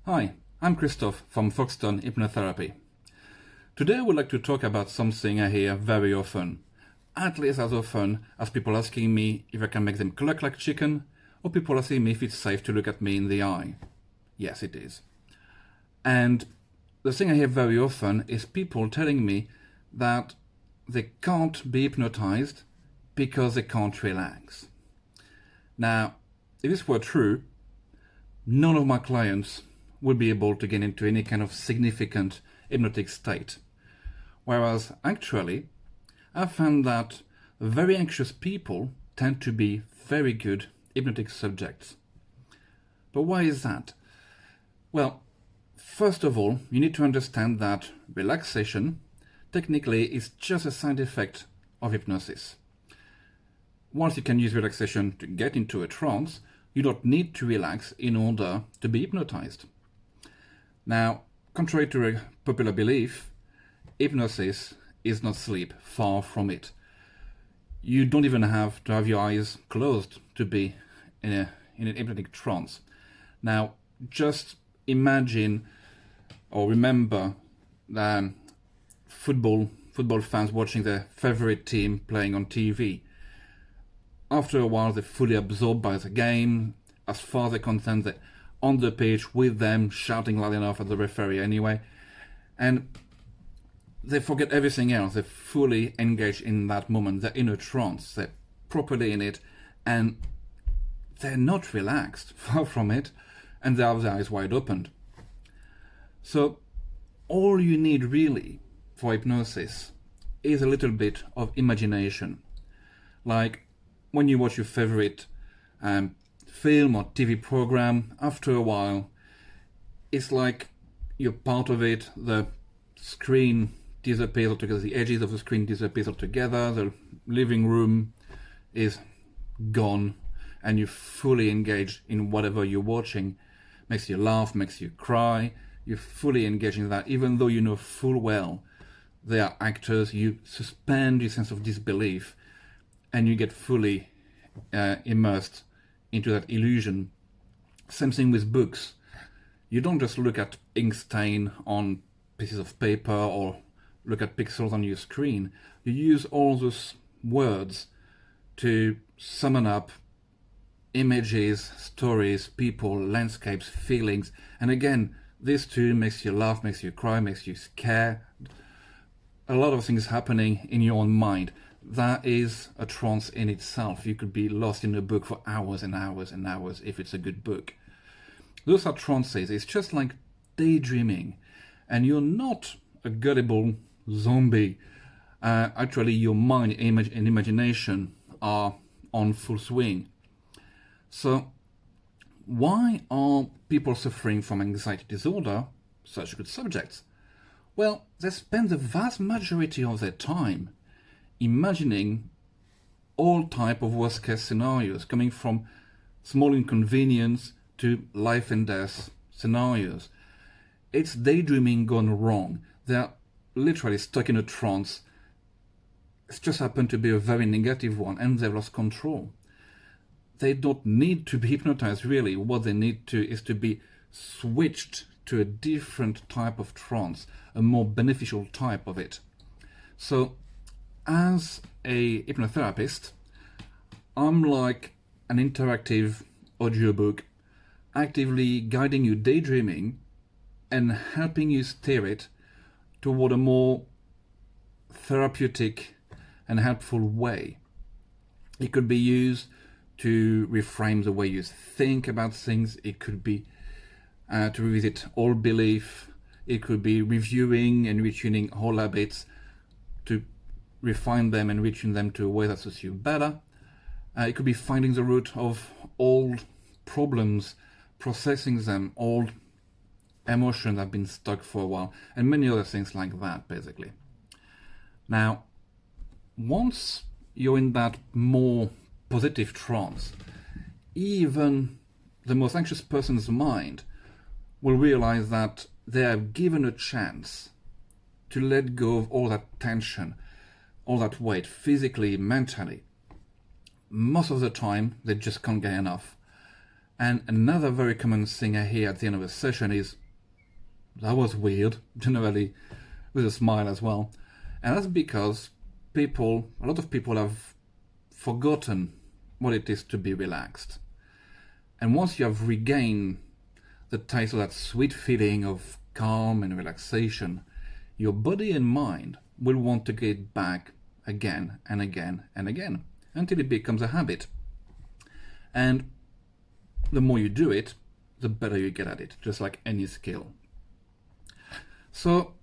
Hi, I'm Christoph from Foxton Hypnotherapy. Today I would like to talk about something I hear very often, at least as often as people asking me if I can make them cluck like chicken, or people asking me if it's safe to look at me in the eye. Yes, it is. And the thing I hear very often is people telling me that they can't be hypnotized because they can't relax. Now, if this were true, none of my clients would be able to get into any kind of significant hypnotic state. Whereas actually, I've found that very anxious people tend to be very good hypnotic subjects. But why is that? Well, first of all, you need to understand that relaxation technically is just a side effect of hypnosis. Once you can use relaxation to get into a trance, you don't need to relax in order to be hypnotized. Now, contrary to a popular belief, hypnosis is not sleep, far from it. You don't even have to have your eyes closed to be in an hypnotic trance. Now, just imagine or remember football fans watching their favorite team playing on TV. After a while, they're fully absorbed by the game. As far as they're concerned, they're on the pitch with them, shouting loud enough at the referee anyway. And they forget everything else. They're fully engaged in that moment. They're in a trance. They're properly in it. And they're not relaxed, far from it. And they have their eyes wide open. So all you need really for hypnosis is a little bit of imagination. Like when you watch your favorite film or TV program, after a while, it's like you're part of it. The screen disappears altogether, the edges of the screen disappears altogether, the living room is gone, and you're fully engaged in whatever you're watching. Makes you laugh, makes you cry, you're fully engaged in that, even though you know full well they are actors. You suspend your sense of disbelief, and you get fully immersed into that illusion. Same thing with books. You don't just look at ink stain on pieces of paper or look at pixels on your screen. You use all those words to summon up images, stories, people, landscapes, feelings. And again, this too makes you laugh, makes you cry, makes you scared. A lot of things happening in your own mind. That is a trance in itself. You could be lost in a book for hours and hours and hours if it's a good book. Those are trances. It's just like daydreaming. And you're not a gullible zombie. Actually, your mind and imagination are on full swing. So why are people suffering from anxiety disorder such good subjects? Well, they spend the vast majority of their time imagining all type of worst case scenarios, coming from small inconvenience to life and death scenarios. It's daydreaming gone wrong. They're literally stuck in a trance. It's just happened to be a very negative one, and they've lost control. They don't need to be hypnotized, really. What they need to is to be switched to a different type of trance, a more beneficial type of it. So as a hypnotherapist, I'm like an interactive audiobook, actively guiding you daydreaming and helping you steer it toward a more therapeutic and helpful way. It could be used to reframe the way you think about things. It could be to revisit old belief. It could be reviewing and retuning old habits to refine them and retune them to a way that suits you better. It could be finding the root of old problems, processing them, old emotions that have been stuck for a while, and many other things like that, basically. Now, once you're in that more positive trance, even the most anxious person's mind will realize that they have given a chance to let go of all that tension, all that weight, physically, mentally. Most of the time, they just can't get enough. And another very common thing I hear at the end of a session is, that was weird, generally with a smile as well. And that's because a lot of people have forgotten what it is to be relaxed. And once you have regained the taste of that sweet feeling of calm and relaxation, your body and mind will want to get back again and again and again until it becomes a habit. And the more you do it, the better you get at it, just like any skill. So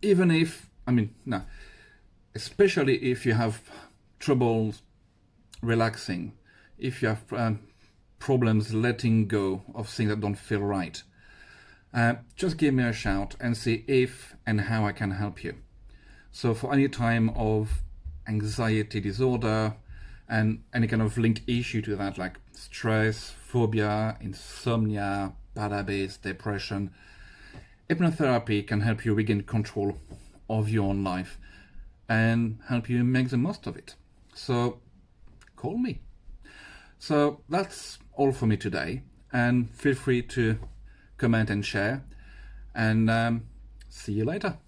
even if, especially if you have trouble relaxing, if you have problems letting go of things that don't feel right, just give me a shout and see if and how I can help you. So for any time of anxiety disorder and any kind of linked issue to that, like stress, phobia, insomnia, bad habits, depression, hypnotherapy can help you regain control of your own life and help you make the most of it. So call me. So that's all for me today, and feel free to comment and share, and see you later.